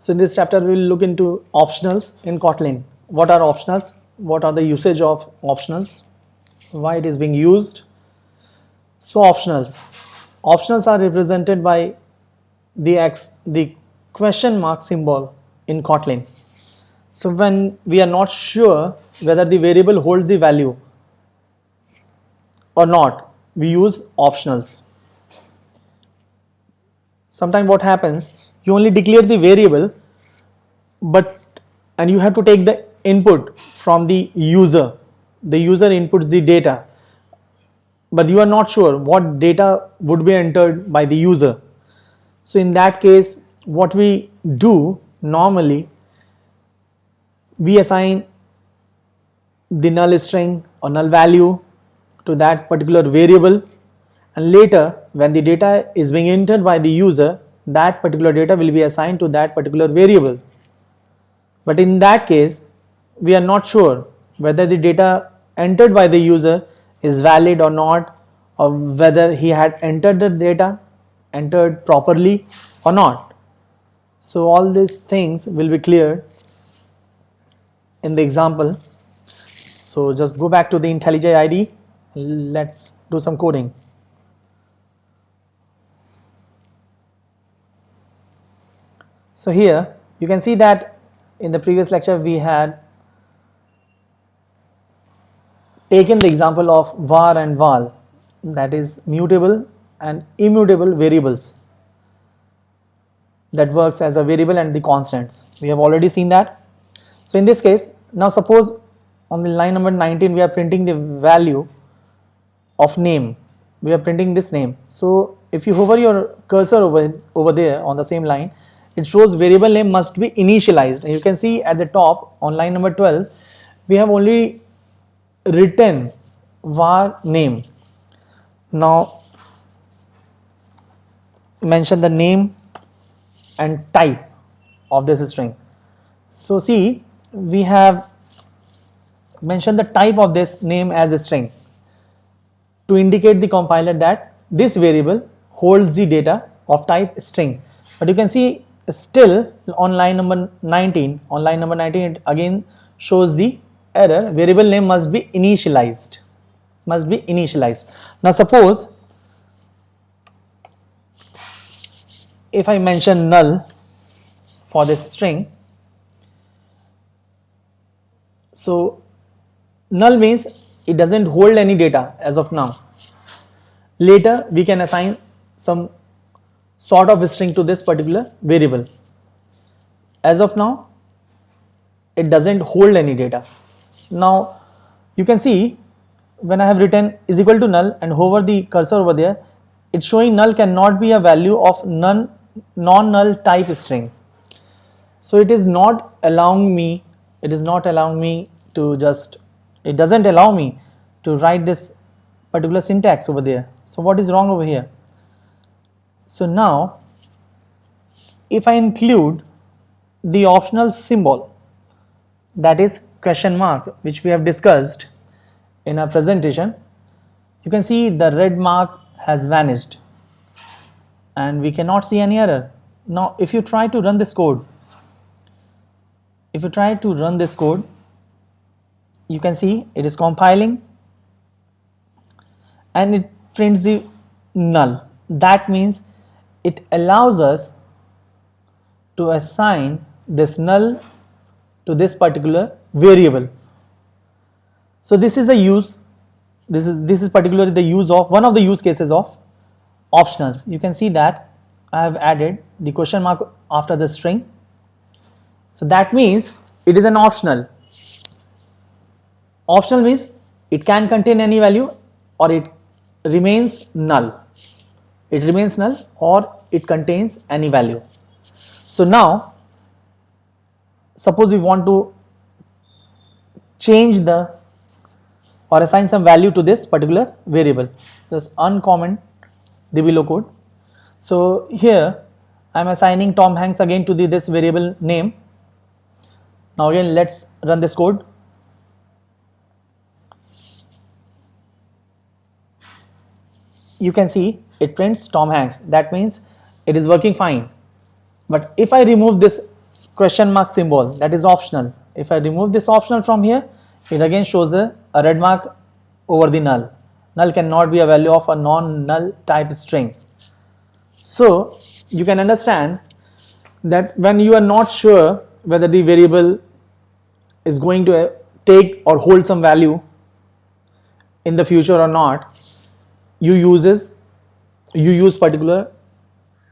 So in this chapter we will look into optionals in Kotlin. What are optionals? What are the usage of optionals? Why it is being used? So optionals are represented by the question mark symbol in Kotlin. So when we are not sure whether the variable holds the value or not, we use optionals. Sometimes what happens, you only declare the variable, and you have to take the input from the user. The user inputs the data, but you are not sure what data would be entered by the user. So in that case, what we do normally, we assign the null string or null value to that particular variable, and later when the data is being entered by the user, that particular data will be assigned to that particular variable. But in that case, we are not sure whether the data entered by the user is valid or not, or whether he had entered the data entered properly or not. So all these things will be cleared in the example. So just go back to the IntelliJ IDE. Let's do some coding. So here you can see that in the previous lecture we had taken the example of var and val, that is mutable and immutable variables that works as a variable and the constants. We have already seen that. So in this case, now suppose on the line number 19 we are printing the value of name. We are printing this name. So if you hover your cursor over there on the same line, it shows variable name must be initialized. And you can see at the top on line number 12, we have only written var name. Now mention the name and type of this string. So see, we have mentioned the type of this name as a string to indicate the compiler that this variable holds the data of type string. But you can see still on line number 19, it again shows the error, variable name must be initialized. Now suppose if I mention null for this string, so null means it doesn't hold any data as of now. Later we can assign some sort of string to this particular variable. As of now, it doesn't hold any data. Now you can see when I have written is equal to null and hover the cursor over there, it's showing null cannot be a value of non-null type string. So it is not allowing me to just, it doesn't allow me to write this particular syntax over there. So what is wrong over here? So now if I include the optional symbol, that is question mark, which we have discussed in our presentation, you can see the red mark has vanished and we cannot see any error. Now if you try to run this code, you can see it is compiling and it prints the null. That means it allows us to assign this null to this particular variable. So this is the use, this is particularly the use of one of the use cases of optionals. You can see that I have added the question mark after the string. So that means it is an optional. Optional means it can contain any value or it remains null. It remains null or it contains any value. So now suppose we want to change or assign some value to this particular variable. Just uncomment the below code. So here I am assigning Tom Hanks again to this variable name. Now again let's run this code. You can see it prints Tom Hanks. That means it is working fine. But if I remove this question mark symbol, that is optional. If I remove this optional from here, it again shows a red mark over the null. Null cannot be a value of a non-null type string. So you can understand that when you are not sure whether the variable is going to take or hold some value in the future or not, you use particular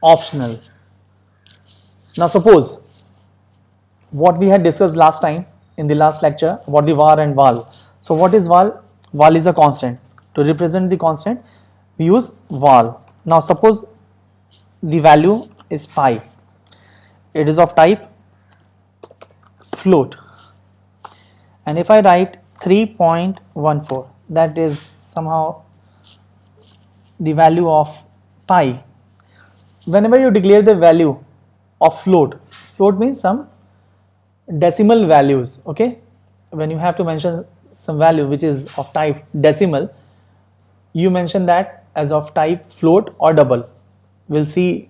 optional. Now suppose what we had discussed last time in the last lecture about the var and val. So what is val? Val is a constant. To represent the constant, we use val. Now suppose the value is pi. It is of type float. And if I write 3.14, that is somehow the value of pi. Whenever you declare the value of float means some decimal values, okay? When you have to mention some value which is of type decimal, you mention that as of type float or double. We'll see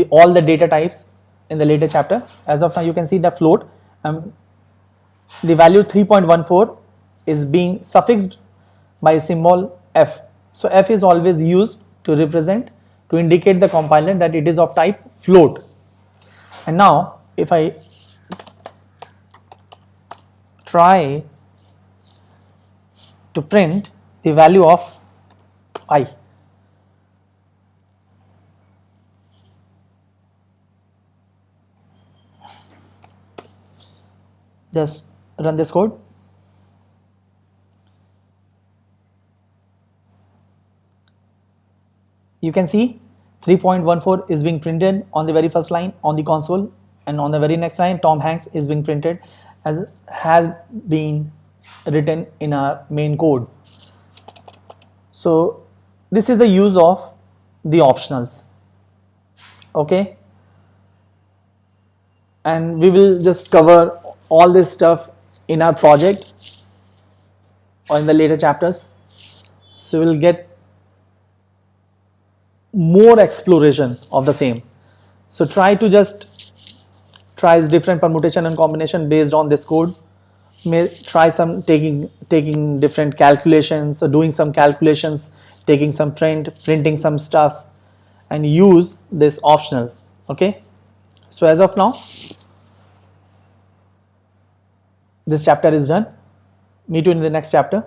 all the data types in the later chapter. As of now, you can see the float. The value 3.14 is being suffixed by a symbol f. So f is always used to indicate the compiler that it is of type float. And now if I try to print the value of pi, just run this code. You can see 3.14 is being printed on the very first line on the console, and on the very next line Tom Hanks is being printed as has been written in our main code. So this is the use of the optionals, okay? And we will just cover all this stuff in our project or in the later chapters. So we'll get more exploration of the same. So try different permutation and combination based on this code. May try some taking different calculations, or doing some calculations, taking some printing some stuff, and use this optional, okay? So as of now, this chapter is done. Meet you in the next chapter.